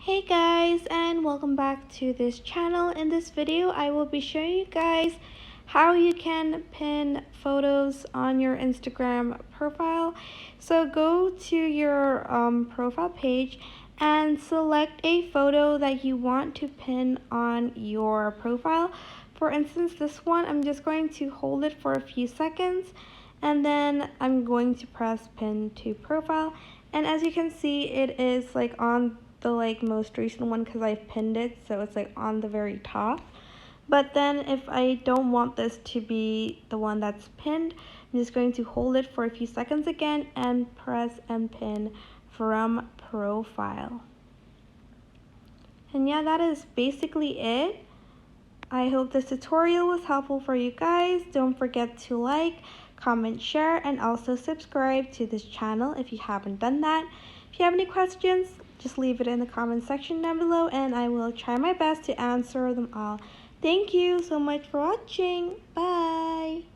Hey guys, and welcome back to this channel. In this video I will be showing you guys how you can pin photos on your Instagram profile. So go to your profile page and select a photo that you want to pin on your profile. For instance, this one, I'm just going to hold it for a few seconds and then I'm going to press pin to profile, and as you can see, it is like on the most recent one because I've pinned it, so it's like on the very top. But then if I don't want this to be the one that's pinned, I'm just going to hold it for a few seconds again and press and pin from profile. And yeah, that is basically it. I hope this tutorial was helpful for you guys. Don't forget to like, comment, share, and also subscribe to this channel if you haven't done that. If you have any questions, just leave it in the comment section down below and I will try my best to answer them all. Thank you so much for watching. Bye!